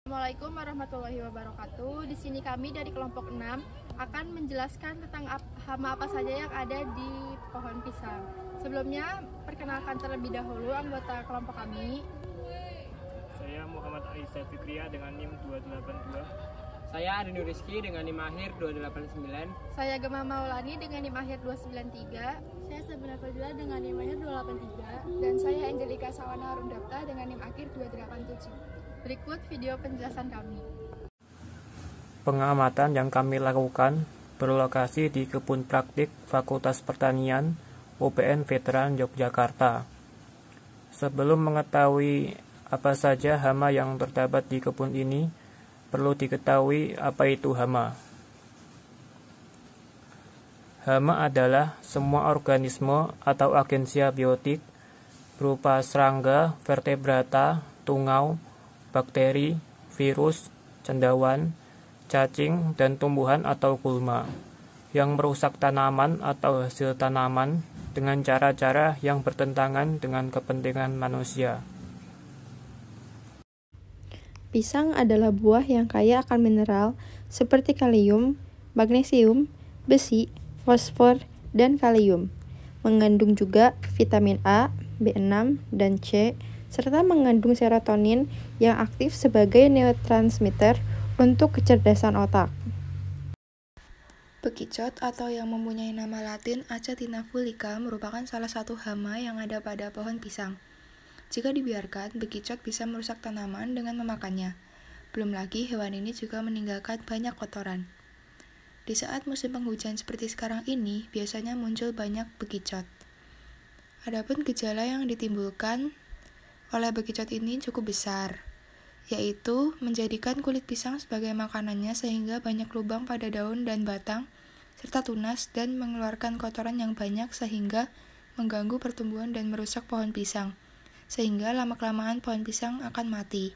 Assalamualaikum warahmatullahi wabarakatuh. Di sini kami dari kelompok 6 akan menjelaskan tentang hama apa saja yang ada di pohon pisang. Sebelumnya, perkenalkan terlebih dahulu anggota kelompok kami. Saya Muhammad Aisyah Fikriya dengan NIM 282. Saya Arini Rizky dengan NIM akhir 289. Saya Gema Maulani dengan NIM akhir 293. Saya Sabrina Fadila dengan NIM akhir 283. Dan saya Angelika Sawana Harundapta dengan NIM akhir 287. Berikut video penjelasan kami. Pengamatan yang kami lakukan berlokasi di Kebun Praktik Fakultas Pertanian UPN Veteran Yogyakarta. Sebelum mengetahui apa saja hama yang terdapat di kebun ini, perlu diketahui apa itu hama. Hama adalah semua organisme atau agensia biotik berupa serangga, vertebrata, tungau, bakteri, virus, cendawan, cacing, dan tumbuhan atau gulma yang merusak tanaman atau hasil tanaman dengan cara-cara yang bertentangan dengan kepentingan manusia. Pisang adalah buah yang kaya akan mineral seperti kalium, magnesium, besi, fosfor, dan kalium. Mengandung juga vitamin A, B6, dan C, serta mengandung serotonin yang aktif sebagai neurotransmitter untuk kecerdasan otak. Bekicot atau yang mempunyai nama latin Achatina fulica merupakan salah satu hama yang ada pada pohon pisang. Jika dibiarkan, bekicot bisa merusak tanaman dengan memakannya. Belum lagi hewan ini juga meninggalkan banyak kotoran. Di saat musim penghujan seperti sekarang ini, biasanya muncul banyak bekicot. Adapun gejala yang ditimbulkan oleh bekicot ini cukup besar, yaitu menjadikan kulit pisang sebagai makanannya sehingga banyak lubang pada daun dan batang, serta tunas dan mengeluarkan kotoran yang banyak sehingga mengganggu pertumbuhan dan merusak pohon pisang, sehingga lama-kelamaan pohon pisang akan mati.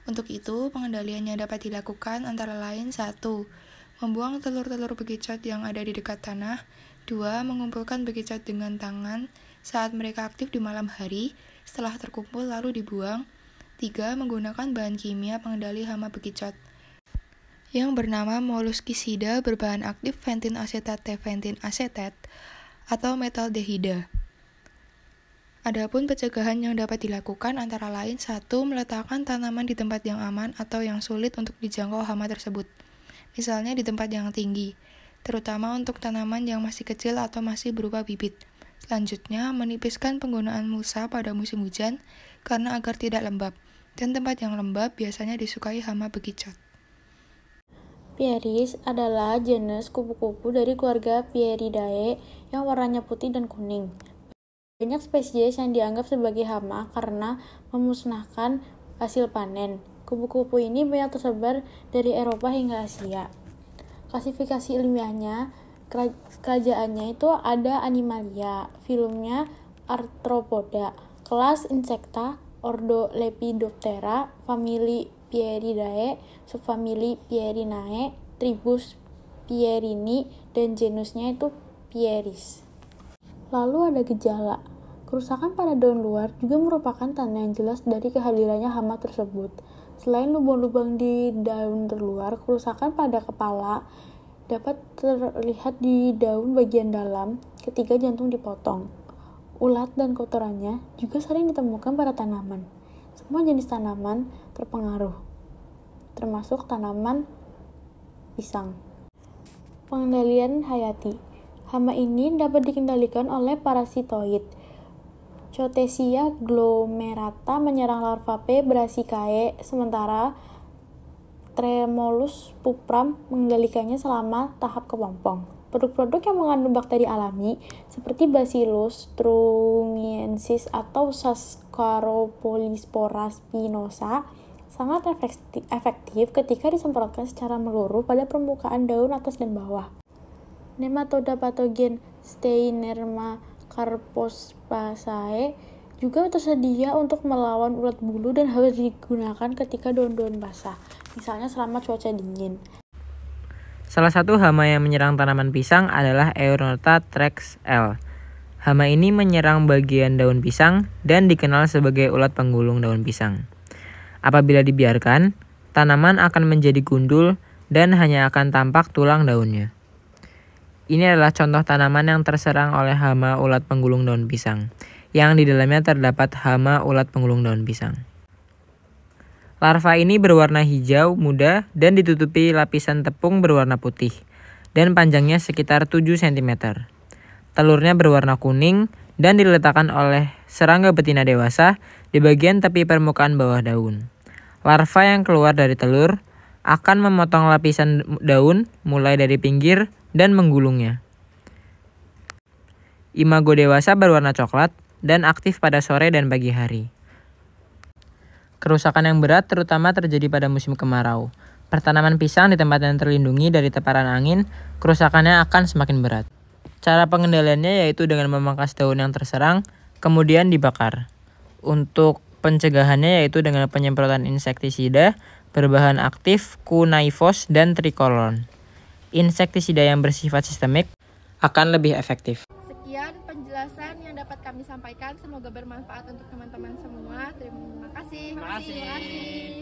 Untuk itu, pengendaliannya dapat dilakukan antara lain 1. Membuang telur-telur bekicot yang ada di dekat tanah. 2. Mengumpulkan bekicot dengan tangan saat mereka aktif di malam hari, setelah terkumpul lalu dibuang. 3. Menggunakan bahan kimia pengendali hama bekicot yang bernama molluskisida berbahan aktif fentin asetat tefentin asetat atau metaldehida. Adapun pencegahan yang dapat dilakukan antara lain 1. Meletakkan tanaman di tempat yang aman atau yang sulit untuk dijangkau hama tersebut, misalnya di tempat yang tinggi, terutama untuk tanaman yang masih kecil atau masih berupa bibit. Selanjutnya, menipiskan penggunaan mulsa pada musim hujan karena agar tidak lembab, dan tempat yang lembab biasanya disukai hama bekicot. Pieris adalah jenis kupu-kupu dari keluarga Pieridae yang warnanya putih dan kuning. Banyak spesies yang dianggap sebagai hama karena memusnahkan hasil panen. Kupu-kupu ini banyak tersebar dari Eropa hingga Asia. Klasifikasi ilmiahnya, kerajaannya itu ada Animalia, filumnya Arthropoda, kelas Insecta, ordo Lepidoptera, famili Pieridae, subfamili Pierinae, tribus Pierini, dan genusnya itu Pieris. Lalu ada gejala. Kerusakan pada daun luar juga merupakan tanda yang jelas dari kehadirannya hama tersebut. Selain lubang-lubang di daun terluar, kerusakan pada kepala dapat terlihat di daun bagian dalam ketika jantung dipotong. Ulat dan kotorannya juga sering ditemukan pada tanaman. Semua jenis tanaman terpengaruh, termasuk tanaman pisang. Pengendalian hayati. Hama ini dapat dikendalikan oleh parasitoid. Chotesia glomerata menyerang larva P. brassicae, sementara Tremolus pupram mengendalikannya selama tahap kepompong. Produk-produk yang mengandung bakteri alami seperti Bacillus thuringiensis atau Saccharopolyspora spinosa sangat efektif ketika disemprotkan secara meluruh pada permukaan daun atas dan bawah. Nematoda patogen Steinerma carpospaceae juga tersedia untuk melawan ulat bulu dan harus digunakan ketika daun-daun basah, misalnya selama cuaca dingin. Salah satu hama yang menyerang tanaman pisang adalah Eurorta Trax L. Hama ini menyerang bagian daun pisang dan dikenal sebagai ulat penggulung daun pisang. Apabila dibiarkan, tanaman akan menjadi gundul dan hanya akan tampak tulang daunnya. Ini adalah contoh tanaman yang terserang oleh hama ulat penggulung daun pisang, yang di dalamnya terdapat hama ulat penggulung daun pisang. Larva ini berwarna hijau muda dan ditutupi lapisan tepung berwarna putih, dan panjangnya sekitar 7 cm. Telurnya berwarna kuning dan diletakkan oleh serangga betina dewasa di bagian tepi permukaan bawah daun. Larva yang keluar dari telur akan memotong lapisan daun mulai dari pinggir dan menggulungnya. Imago dewasa berwarna coklat dan aktif pada sore dan pagi hari. Kerusakan yang berat terutama terjadi pada musim kemarau. Pertanaman pisang di tempat yang terlindungi dari tebaran angin, kerusakannya akan semakin berat. Cara pengendaliannya yaitu dengan memangkas daun yang terserang, kemudian dibakar. Untuk pencegahannya yaitu dengan penyemprotan insektisida berbahan aktif kunaiphos dan trikolon. Insektisida yang bersifat sistemik akan lebih efektif. Sekian penjelasan yang dapat kami sampaikan. Semoga bermanfaat untuk teman-teman semua. Terima kasih.